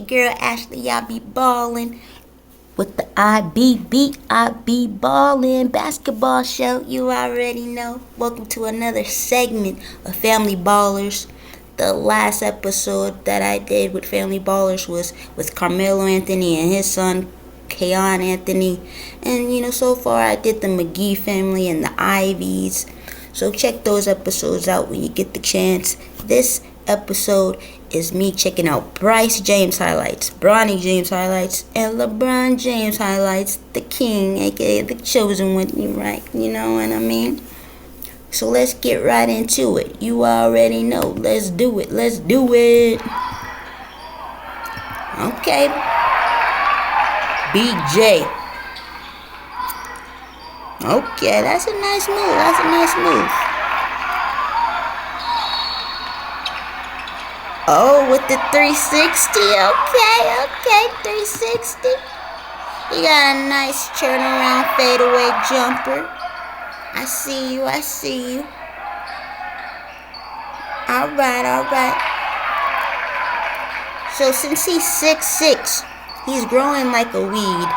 girl Ashley. I be ballin' with the I be ballin' basketball show. You already know. Welcome to another segment of Family Ballers. The last episode that I did with Family Ballers was with Carmelo Anthony and his son Keon Anthony. And so far I did the McGee family and the Ivies. So check those episodes out when you get the chance. This episode is me checking out Bryce James highlights, Bronny James highlights, and LeBron James highlights, the king, aka the chosen one, right? You know what I mean? So let's get right into it. You already know. Let's do it. Let's do it. Okay. BJ. Okay, that's a nice move. That's a nice move. Oh, with the 360. Okay, 360. You got a nice turnaround fadeaway jumper. I see you. Alright. So since he's 6'6", he's growing like a weed.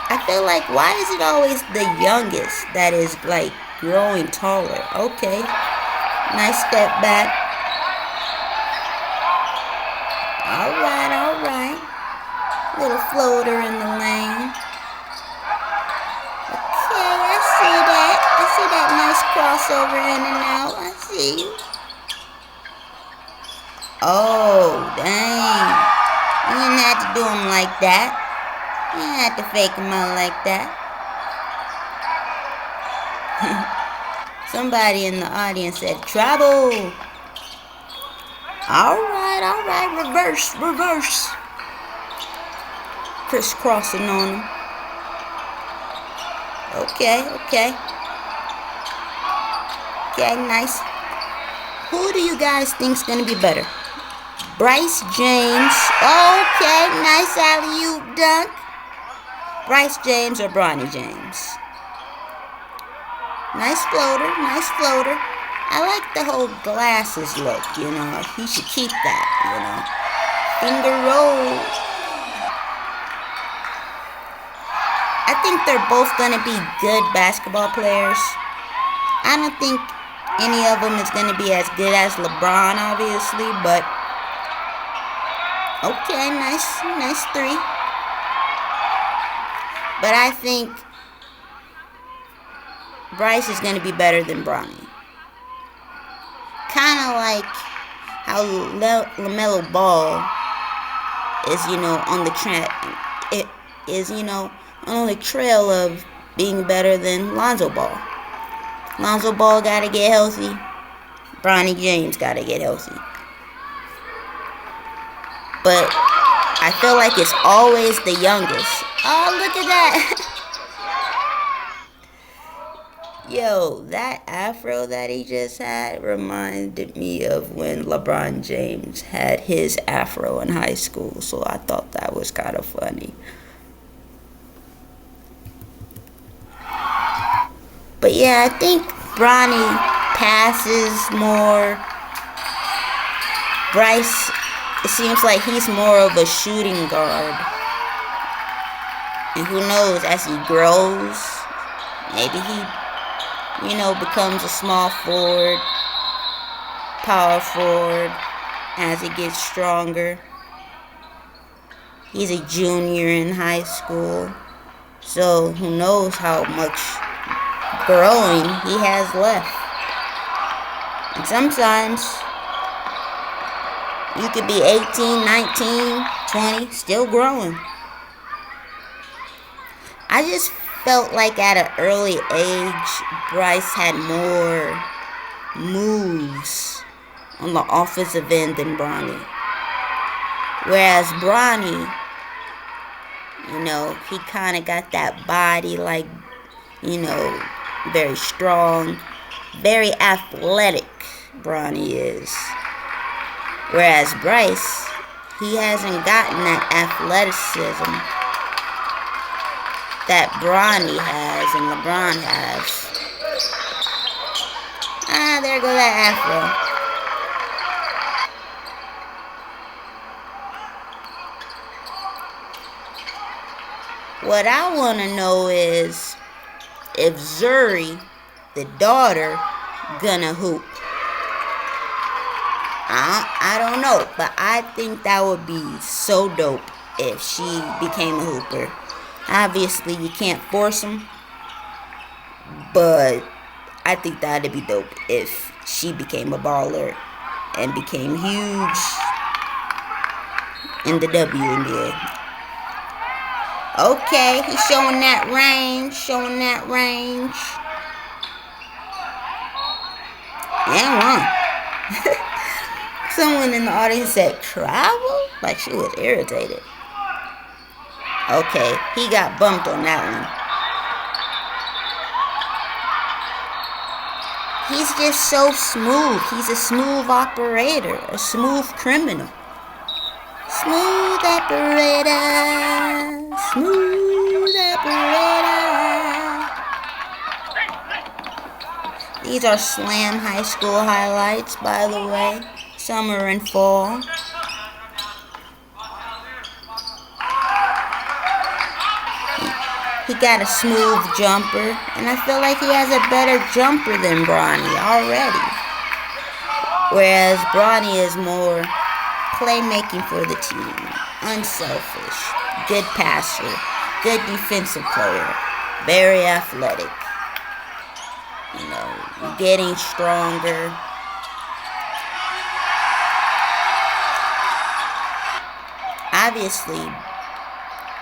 I feel like, why is it always the youngest that is like growing taller? Okay. Nice step back. Alright. Little floater in the lane. Okay, I see that. Nice crossover in and out. I see you. Oh, dang. You didn't have to do him like that. You didn't have to fake him out like that. Somebody in the audience said, trouble. Alright. Reverse. Crisscrossing on him. Okay, nice. Who do you guys think's gonna be better? Bryce James. Okay, nice alley-oop dunk. Bryce James or Bronny James? Nice floater. I like the whole glasses look, He should keep that, Finger roll. I think they're both going to be good basketball players. I don't think any of them is going to be as good as LeBron, obviously, but okay, nice three. But I think Bryce is going to be better than Bronny. Kind of like how LaMelo Ball is, on the trend. It is, on the trail of being better than Lonzo Ball. Lonzo Ball got to get healthy. Bronny James got to get healthy. But I feel like it's always the youngest. Oh, look at that. Yo, that afro that he just had reminded me of when LeBron James had his afro in high school. So I thought that was kind of funny. But yeah, I think Bronny passes more. Bryce, it seems like he's more of a shooting guard. And who knows, as he grows, maybe he, becomes a small forward, power forward, as he gets stronger. He's a junior in high school, so who knows how much growing he has left. And sometimes you could be 18, 19, 20, still growing. I just felt like at an early age, Bryce had more moves on the offensive end than Bronny. Whereas Bronny, he kind of got that body like, very strong, very athletic Bronny is. Whereas Bryce, he hasn't gotten that athleticism that Bronny has and LeBron has. There goes that afro. What I want to know is if Zuri, the daughter, gonna hoop. I don't know, but I think that would be so dope if she became a hooper. Obviously, you can't force them, but I think that'd be dope if she became a baller and became huge in the WNBA. Okay, he's showing that range, And one. Someone in the audience said travel? Like she was irritated. Okay, he got bumped on that one. He's just so smooth. He's a smooth operator, a smooth criminal. Smooth operator, smooth operator. These are Slam High School highlights, by the way. Summer and fall. He got a smooth jumper, and I feel like he has a better jumper than Bronny already. Whereas Bronny is more playmaking for the team, unselfish, good passer, good defensive player, very athletic. You know, getting stronger. Obviously,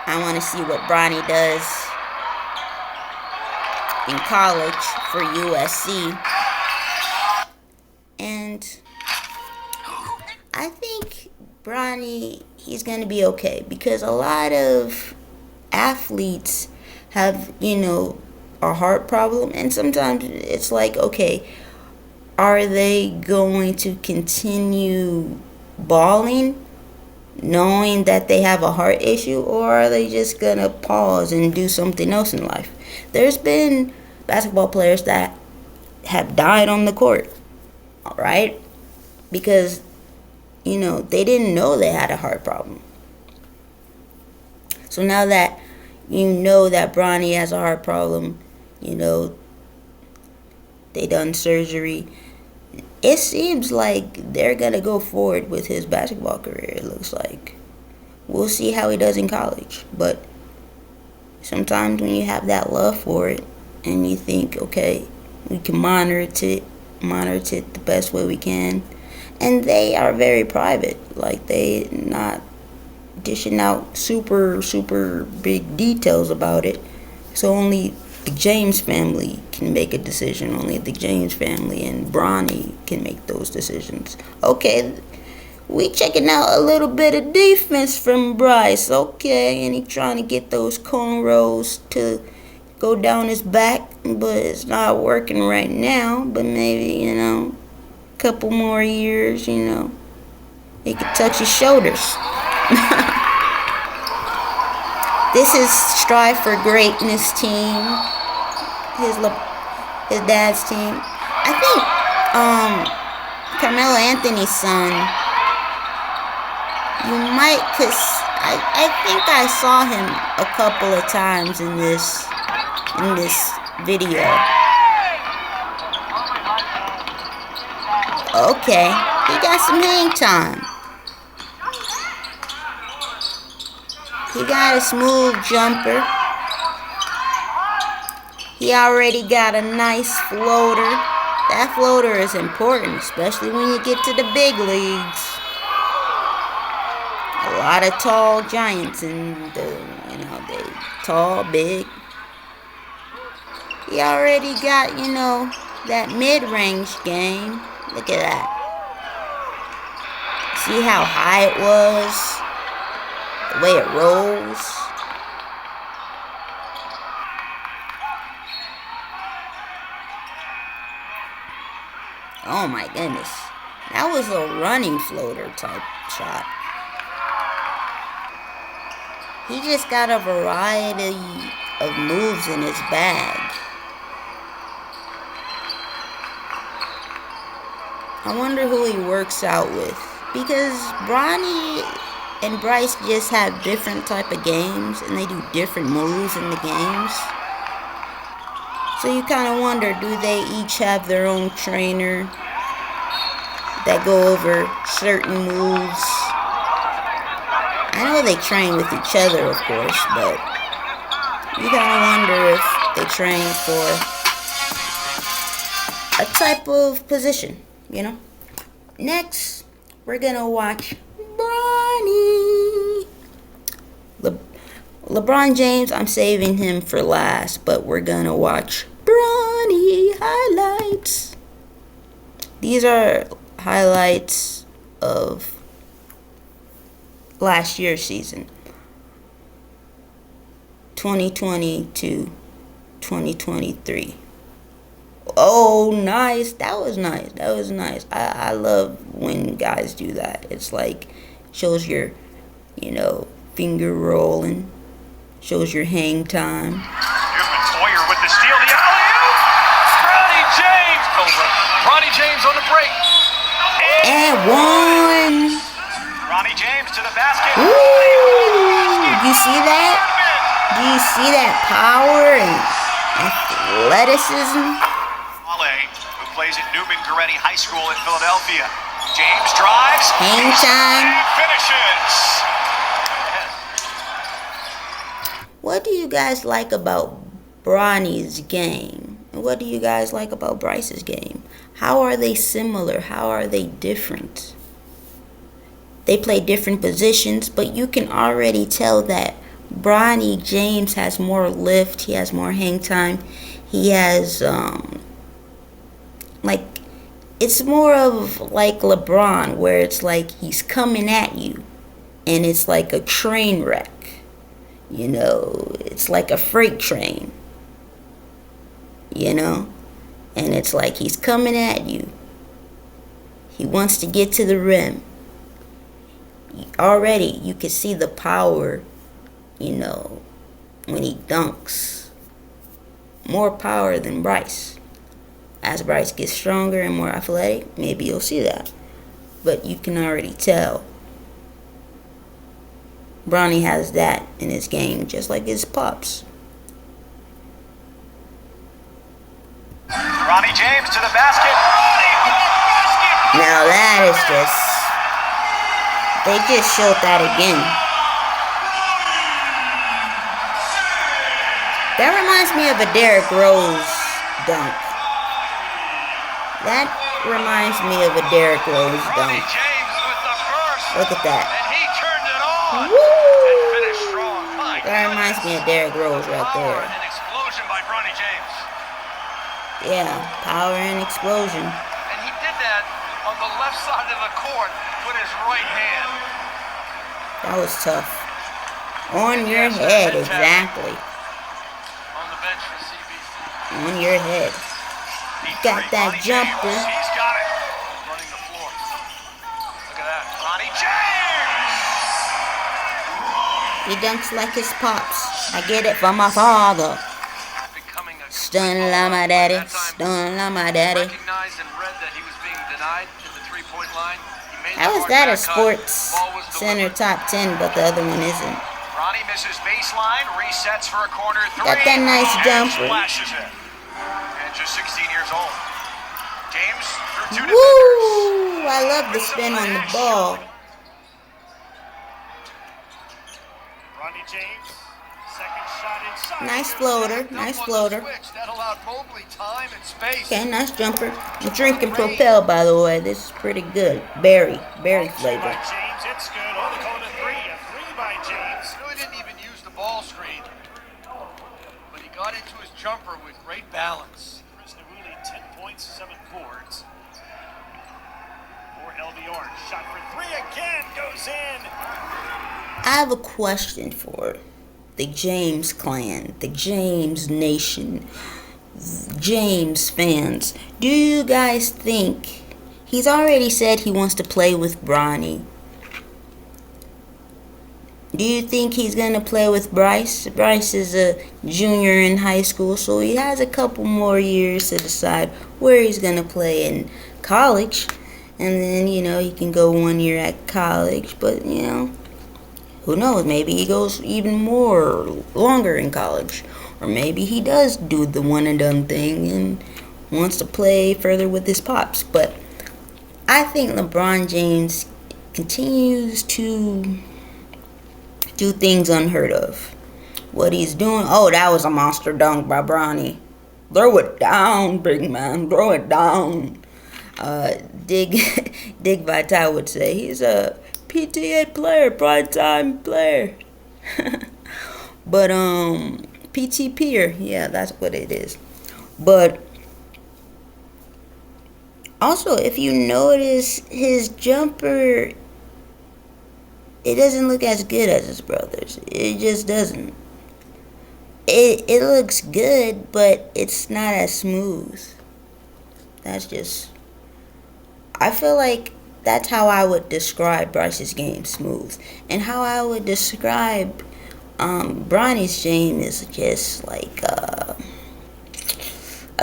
I want to see what Bronny does in college for USC. And I think Bronny, he's going to be okay because a lot of athletes have, a heart problem. And sometimes it's like, okay, are they going to continue balling knowing that they have a heart issue, or are they just going to pause and do something else in life? There's been basketball players that have died on the court, all right? Because, they didn't know they had a heart problem. So now that you know that Bronny has a heart problem, they done surgery. It seems like they're going to go forward with his basketball career, it looks like. We'll see how he does in college. But sometimes when you have that love for it and you think, okay, we can monitor it the best way we can. And they are very private. Like, they not dishing out super, super big details about it. So only the James family can make a decision. Only the James family and Bronny can make those decisions. Okay, we checking out a little bit of defense from Bryce. Okay, and he trying to get those cornrows to go down his back, but it's not working right now. But maybe, a couple more years, he could touch his shoulders. This is Strive for Greatness team. His dad's team. I think Carmelo Anthony's son. You might, cause I think I saw him a couple of times in this video. Okay, he got some hang time. He got a smooth jumper. He already got a nice floater. That floater is important, especially when you get to the big leagues. A lot of tall giants in they tall, big. He already got, that mid-range game. Look at that. See how high it was? The way it rolls. Oh my goodness. That was a running floater type shot. He just got a variety of moves in his bag. I wonder who he works out with. Because Bronny and Bryce just have different type of games, and they do different moves in the games. So you kind of wonder, do they each have their own trainer that go over certain moves? I know they train with each other, of course, but you kind of wonder if they train for a type of position, you know? Next, we're going to watch Bronny. LeBron James, I'm saving him for last, but we're going to watch Bronny highlights. These are highlights of last year's season, 2020 to 2023. Oh, nice. That was nice. That was nice. I love when guys do that. It's like, shows your, finger rolling. Shows your hang time. Toyer with the steal. The alley-oop. Bronny James over. Bronny James on the break. And one. Bronny James to the basket. Ooh, you see that? Do you see that power and athleticism? Who plays at Newman Goretti High School in Philadelphia. James drives. Hang time. Finishes. What do you guys like about Bronny's game? And what do you guys like about Bryce's game? How are they similar? How are they different? They play different positions, but you can already tell that Bronny James has more lift. He has more hang time. He has, it's more of like LeBron, where it's like he's coming at you, and it's like a train wreck. It's like a freight train, and it's like he's coming at you. He wants to get to the rim. Already, you can see the power, when he dunks. More power than Bryce. As Bryce gets stronger and more athletic, maybe you'll see that. But you can already tell Bronny has that in his game, just like his pops. Bronny James to the basket. Now that is they just showed that again. That reminds me of a Derrick Rose dunk. That reminds me of a Derrick Rose dunk. Look at that. Woo! That reminds me of Derrick Rose right there. An explosion by Bronny James. Yeah, power and explosion. And he did that on the left side of the court with his right hand. That was tough. On your head, exactly. On the bench for CBC. On your head. You got that jumper. He's got it. Running the floor. Look at that. Bronny James. He dunks like his pops. I get it from my father. Stun like my daddy. Stun like my daddy. Recognized and read that he was being denied at the three-point line. How is that a Sports Center top 10, but the other one isn't? Bronny misses baseline, resets for a corner three. Got that nice jumper. Flashes it. And just 16 years old. James through two Woo! defenders. I love the spin on the ball. Bronny James, second shot inside. Nice floater. Nice floater. That allowed Mobley time and space. Okay, nice jumper. I'm drinking Propel, by the way. This is pretty good. Berry flavor. James, it's good. Oh, they called it a three by James. Really didn't even use the ball screen, but he got into his jumper with great balance. 10 points, 7 boards. For LBR, shot for three again, goes in. I have a question for the James clan, the James nation, James fans. Do you guys think he's already said he wants to play with Bronny? Do you think he's going to play with Bryce? Bryce is a junior in high school, so he has a couple more years to decide where he's going to play in college. And then, he can go 1 year at college. But, Who knows? Maybe he goes even more longer in college. Or maybe he does do the one and done thing and wants to play further with his pops. But I think LeBron James continues to do things unheard of. What he's doing, oh, that was a monster dunk by Bronny. Throw it down, big man. Throw it down. Dig Vital would say he's a PTA player, prime time player. But PT peer, yeah, that's what it is. But also, if you notice, his jumper, it doesn't look as good as his brother's. It just doesn't. It looks good, but it's not as smooth. That's just, I feel like that's how I would describe Bryce's game, smooth. And how I would describe Bronny's game is just like a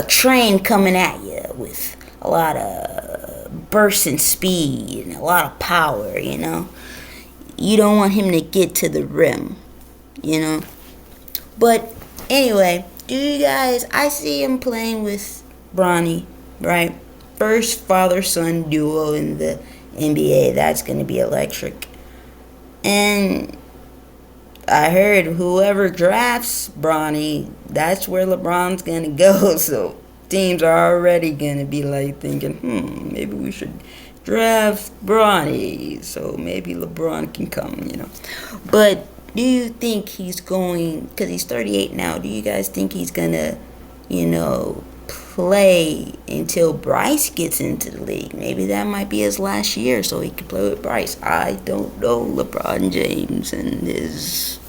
train coming at you with a lot of burst and speed and a lot of power, you know. You don't want him to get to the rim, you know. But anyway, do you guys, I see him playing with Bronny, right? First father-son duo in the NBA. That's going to be electric. And I heard whoever drafts Bronny, that's where LeBron's going to go. So teams are already going to be like thinking, maybe we should draft Bronny so maybe LeBron can come, you know. But do you think he's going, because he's 38 now, do you guys think he's going to, you know, play until Bryce gets into the league? Maybe that might be his last year so he can play with Bryce. I don't know LeBron James and his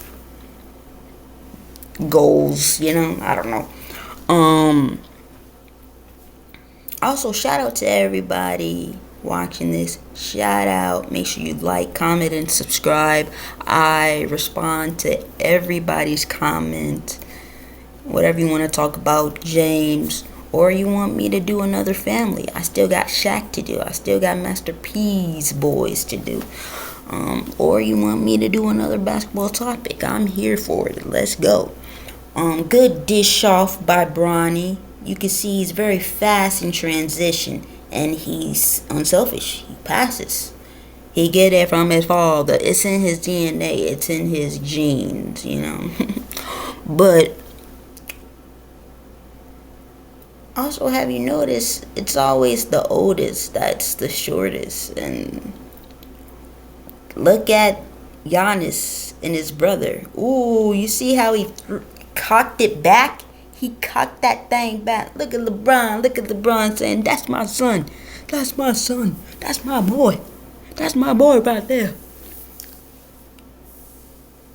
goals, you know. I don't know. Also, shout out to everybody watching this. Shout out. Make sure you like, comment, and subscribe. I respond to everybody's comment. Whatever you want to talk about, James, or you want me to do another family. I still got Shaq to do. I still got Master P's boys to do. Or you want me to do another basketball topic. I'm here for it. Let's go. Good dish off by Bronny. You can see he's very fast in transition, and he's unselfish. He passes. He get it from his father. It's in his DNA. It's in his genes, you know. But also, have you noticed it's always the oldest that's the shortest? And look at Giannis and his brother. Ooh, you see how he cocked it back? He cocked that thing back. Look at LeBron. Look at LeBron saying, that's my son. That's my son. That's my boy. That's my boy right there.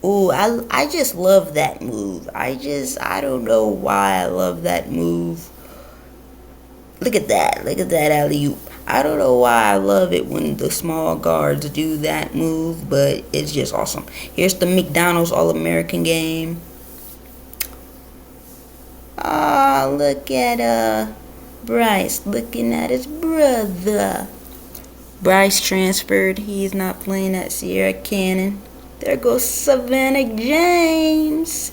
Ooh, I just love that move. I don't know why I love that move. Look at that. Look at that alley-oop. I don't know why I love it when the small guards do that move, but it's just awesome. Here's the McDonald's All-American game. Ah, look at Bryce looking at his brother. Bryce transferred. He's not playing at Sierra Canyon. There goes Savannah James.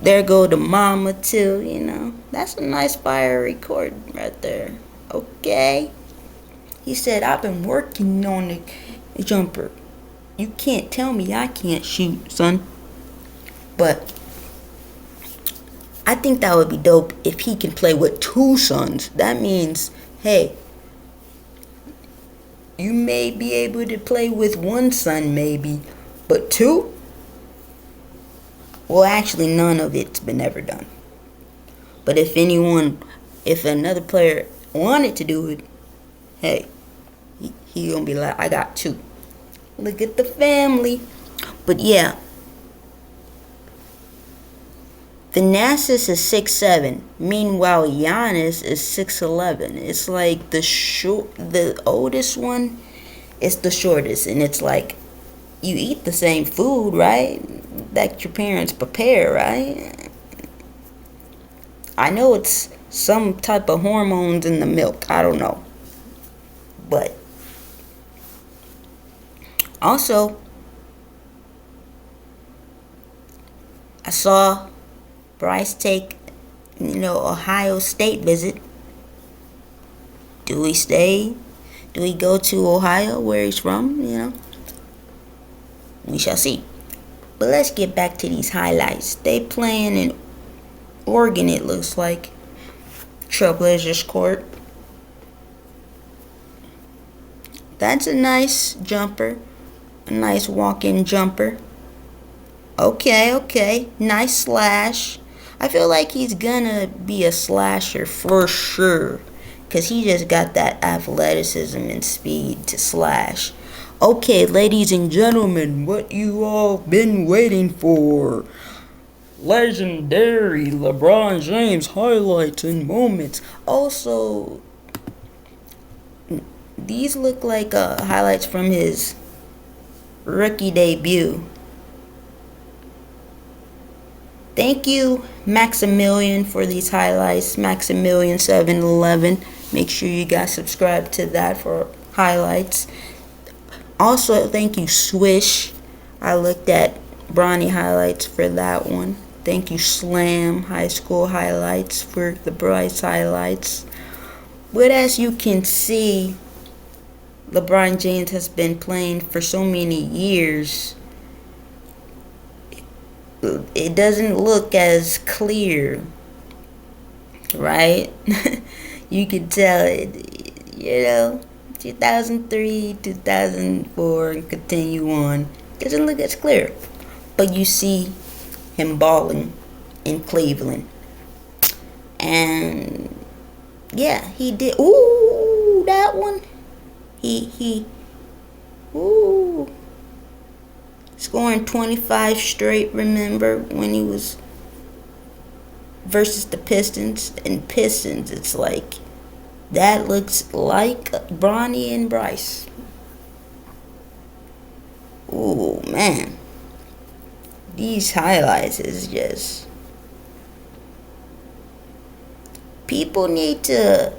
There go the mama too, you know. That's a nice fire record right there. Okay. He said, I've been working on the jumper. You can't tell me I can't shoot, son. But I think that would be dope if he can play with two sons. That means, hey, you may be able to play with one son maybe, but two? Well, actually, none of it's been ever done. But if another player wanted to do it, hey, he gonna be like, I got two. Look at the family. But yeah, Thanasis is 6'7". Meanwhile, Giannis is 6'11". It's like the oldest one is the shortest, and it's like you eat the same food, right? That your parents prepare, right? I know it's some type of hormones in the milk. I don't know. But also, I saw Bryce take, Ohio State visit. Do we stay? Do we go to Ohio, where he's from? We shall see. But let's get back to these highlights. They playing in Oregon, it looks like. Trailblazers court. That's a nice jumper. A nice walk-in jumper. Okay. Nice slash. I feel like he's gonna be a slasher for sure, because he just got that athleticism and speed to slash. Okay, ladies and gentlemen, what you all been waiting for. Legendary LeBron James highlights and moments. Also, these look like highlights from his rookie debut. Thank you, Maximilian, for these highlights. Maximilian 711. Make sure you guys subscribe to that for highlights. Also, thank you, Swish. I looked at Bronny highlights for that one. Thank you, Slam High School highlights for the Bryce highlights. But as you can see, LeBron James has been playing for so many years. It doesn't look as clear, right? You can tell it, 2003, 2004, and continue on. Doesn't look as clear. But you see him balling in Cleveland. And yeah, he did. Ooh, that one. Ooh. Scoring 25 straight, remember, when he was versus the Pistons. And Pistons, it's like, that looks like Bronny and Bryce. Ooh, man. These highlights is just... People need to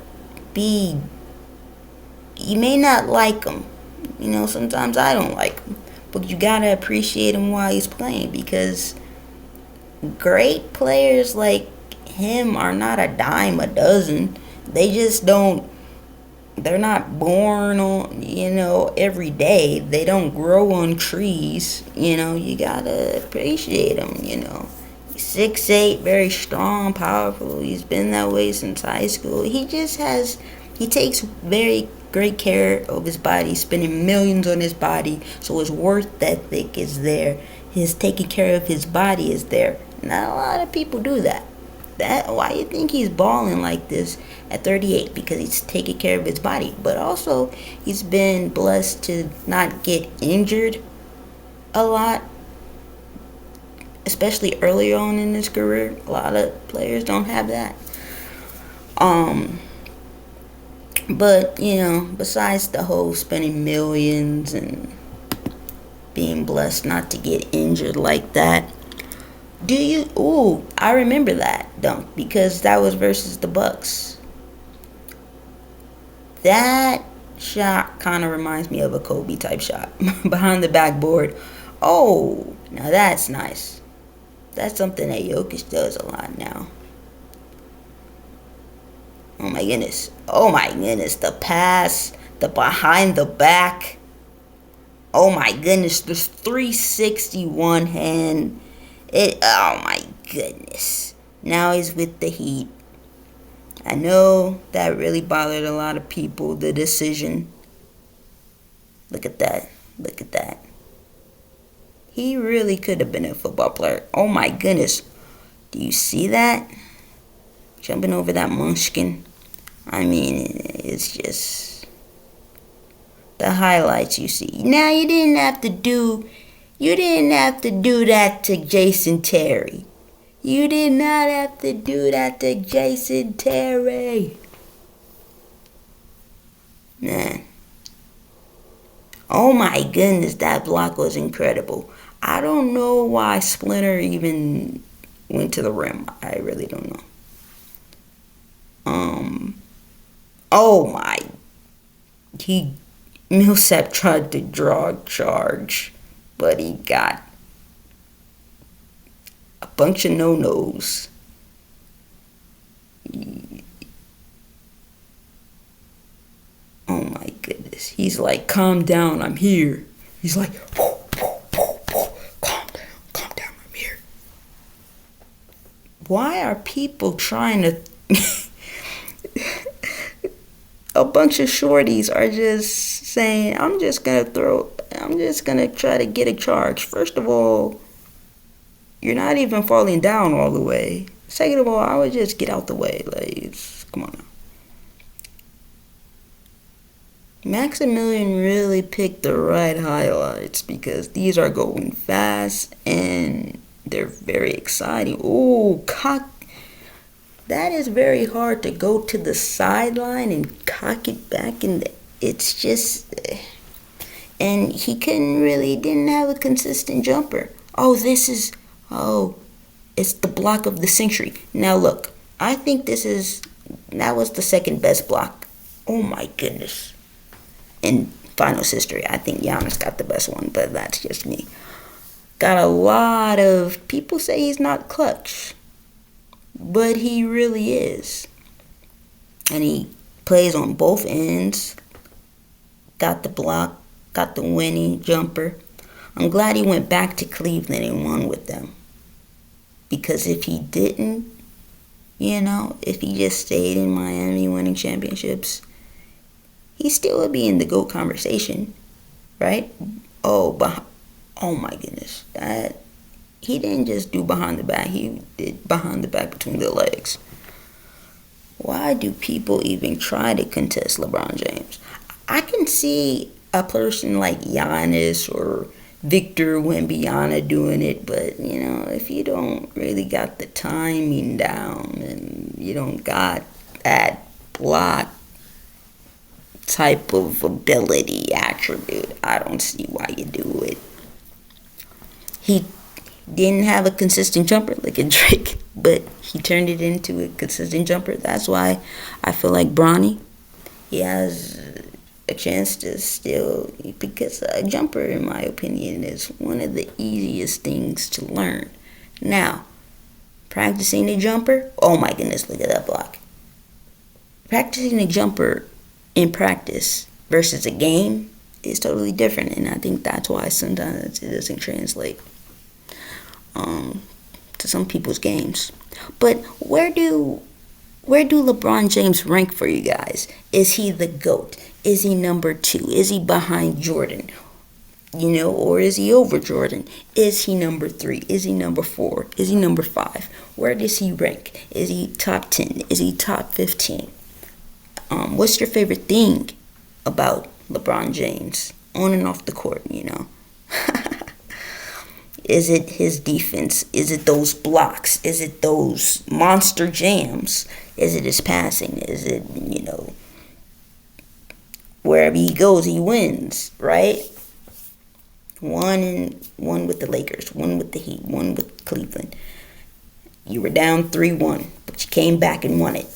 be... You may not like him. Sometimes I don't like him. But you gotta appreciate him while he's playing, because great players like him are not a dime a dozen. They just don't, they're not born on, every day. They don't grow on trees. You gotta appreciate him, He's 6'8", very strong, powerful. He's been that way since high school. He takes very great care of his body, spending millions on his body, so his worth ethic is there. His taking care of his body is there. Not a lot of people do that. Why you think he's balling like this at 38? Because he's taking care of his body. But also, he's been blessed to not get injured a lot, especially early on in his career. A lot of players don't have that. But, besides the whole spending millions and being blessed not to get injured like that, I remember that dunk, because that was versus the Bucks. That shot kind of reminds me of a Kobe type shot. Behind the backboard. Oh, now that's nice. That's something that Jokic does a lot now. Oh my goodness. The pass, the behind the back. Oh my goodness, this 361 hand. Oh my goodness. Now he's with the Heat. I know that really bothered a lot of people, the decision. Look at that. He really could have been a football player. Oh my goodness. Do you see that? Jumping over that munchkin. I mean, it's just the highlights you see. Now you didn't have to do that to Jason Terry. You did not have to do that to Jason Terry. Man. Oh my goodness, that block was incredible. I don't know why Splinter even went to the rim. I really don't know. Millsap tried to draw a charge, but he got A bunch of no-nos. Oh my goodness. He's like, calm down, I'm here. He's like, whoa, whoa, whoa, whoa. Calm down, I'm here. Why are people trying to... A bunch of shorties are just saying, I'm just going to try to get a charge. First of all, you're not even falling down all the way. Second of all, I would just get out the way. Like, come on now. Maximilian really picked the right highlights because these are going fast and they're very exciting. Ooh, that is very hard to go to the sideline and cock it back, and it's just, and he didn't have a consistent jumper. It's the block of the century. Now look, I think that was the second best block. Oh my goodness. In finals history, I think Giannis got the best one, but that's just me. Got a lot of people say he's not clutch, but he really is. And he plays on both ends. Got the block, got the winning jumper. I'm glad he went back to Cleveland and won with them. Because if he didn't, if he just stayed in Miami winning championships, he still would be in the GOAT conversation, right? Oh my goodness. He didn't just do behind the back. He did behind the back between the legs. Why do people even try to contest LeBron James? I can see a person like Giannis or Victor Wembanyama doing it, but, if you don't really got the timing down and you don't got that block type of ability attribute, I don't see why you do it. He didn't have a consistent jumper like a Drake, but he turned it into a consistent jumper. That's why I feel like Bronny, he has a chance to still, because a jumper, in my opinion, is one of the easiest things to learn. Now, practicing a jumper, oh my goodness, look at that block. Practicing a jumper in practice versus a game is totally different, and I think that's why sometimes it doesn't translate to some people's games. But where do LeBron James rank for you guys? Is he the GOAT? Is he number 2? Is he behind Jordan? Or is he over Jordan? Is he number 3? Is he number 4? Is he number 5? Where does he rank? Is he top 10? Is he top 15? What's your favorite thing about LeBron James on and off the court, Is it his defense? Is it those blocks? Is it those monster jams? Is it his passing? Is it, wherever he goes, he wins, right? One with the Lakers, one with the Heat, one with Cleveland. You were down 3-1, but you came back and won it,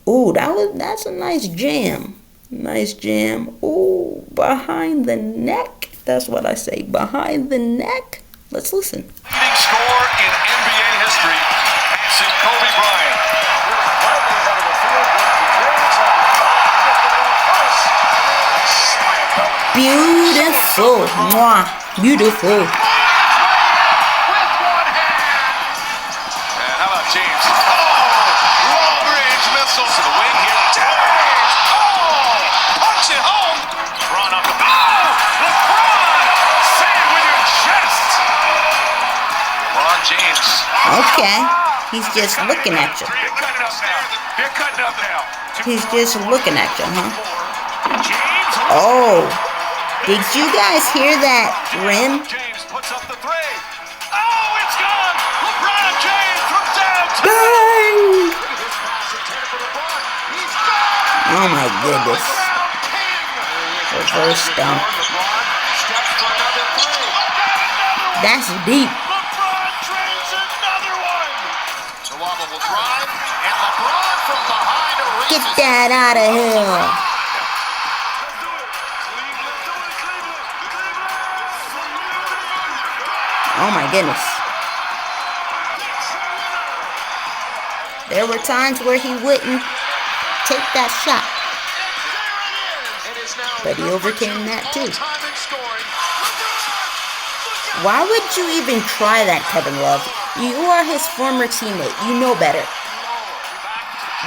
Ooh, that's a nice jam. Nice jam. Ooh, behind the neck. That's what I say. Behind the neck. Let's listen. Leading scorer in NBA history since Kobe Bryant. Beautiful. Mwah. Beautiful. And how about James? Long-range missile to the wing here. James! Punch it home! LeBron up the LeBron! Say it with your chest! LeBron James. Okay. He's just looking at you. They're cutting up now. He's just looking at you, huh? James. Oh. Did you guys hear that rim? James puts up the three. Oh, it's gone! LeBron James from downtown. Bang! Oh my goodness. Reverse dunk. That's deep. LeBron drains another one. Tawaba will drive, and LeBron from behind erases. Get that out of here. Oh my goodness. There were times where he wouldn't take that shot. But he overcame that too. Why would you even try that, Kevin Love? You are his former teammate. You know better.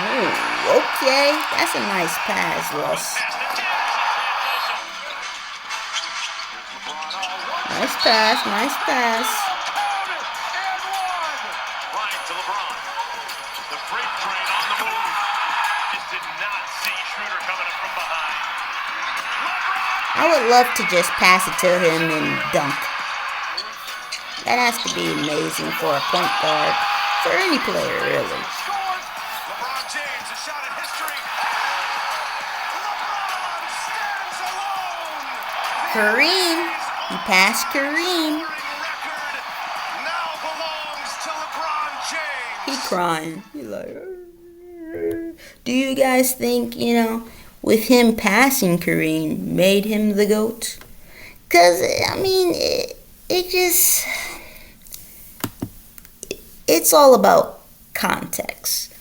Oh, okay. That's a nice pass, Russ. Nice pass, nice pass. Right to LeBron. The freight train on the move. Just did not see Schroeder coming up from behind. I would love to just pass it to him and dunk. That has to be amazing for a point guard. For any player, really. LeBron James, a shot at history. LeBron stands alone. Kareem. He passed Kareem. Record now belongs to LeBron James. He crying. He like, do you guys think, with him passing Kareem made him the GOAT? Because, I mean, it's all about context.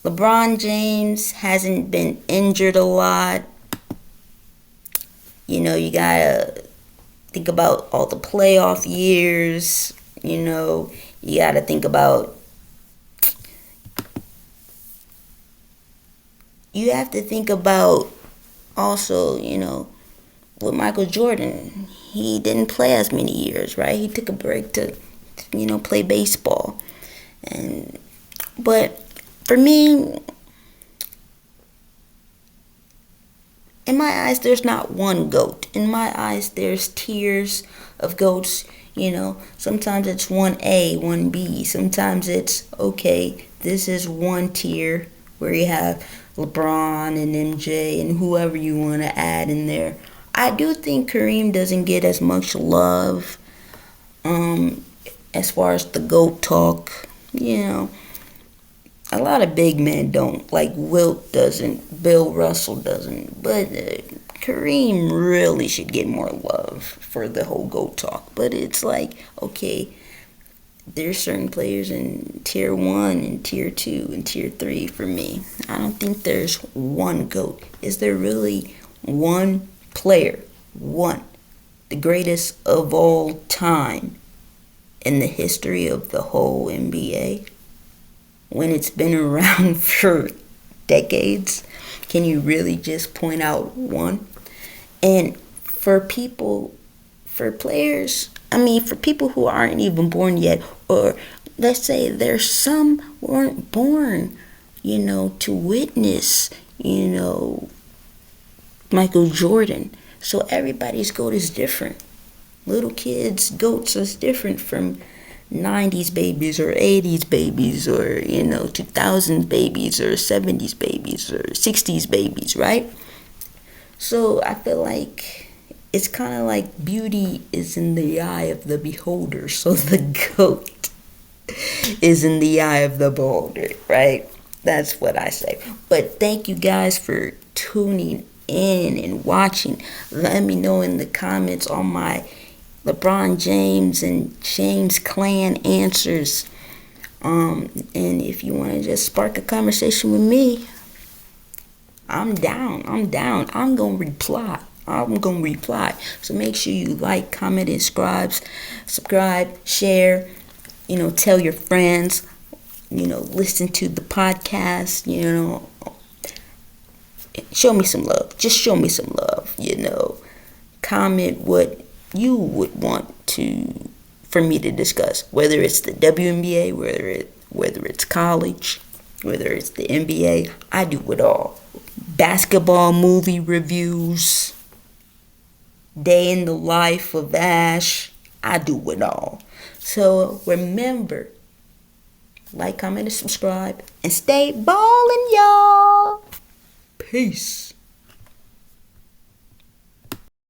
LeBron James hasn't been injured a lot. You gotta think about all the playoff years. You gotta think about. You have to think about also, with Michael Jordan. He didn't play as many years, right? He took a break to, play baseball. But for me, in my eyes, there's not one GOAT. In my eyes, there's tiers of GOATs. Sometimes it's 1A, 1B. Sometimes it's, okay, this is one tier where you have LeBron and MJ and whoever you want to add in there. I do think Kareem doesn't get as much love as far as the GOAT talk. A lot of big men don't. Like Wilt doesn't, Bill Russell doesn't. But Kareem really should get more love for the whole GOAT talk. But it's like, okay, there's certain players in tier 1 and tier 2 and tier 3 for me. I don't think there's one GOAT. Is there really one player, the greatest of all time in the history of the whole NBA? When it's been around for decades, can you really just point out one? And for people who aren't even born yet, or let's say there's some weren't born, to witness, Michael Jordan. So everybody's GOAT is different. Little kids' GOATs is different from 90s babies or 80s babies or, 2000s babies or 70s babies or 60s babies, right? So I feel like it's kind of like beauty is in the eye of the beholder. So the GOAT is in the eye of the beholder, right? That's what I say. But thank you guys for tuning in and watching. Let me know in the comments all my LeBron James and James Clan answers. And if you want to just spark a conversation with me, I'm down. I'm going to reply. So make sure you like, comment, and subscribe, share, tell your friends, listen to the podcast, show me some love. Just show me some love, Comment what you would want for me to discuss, whether it's the WNBA, whether it's college, whether it's the NBA. I do it all. Basketball movie reviews, day in the life of Ash. I do it all. So remember, like, comment, and subscribe, and stay ballin', y'all. Peace.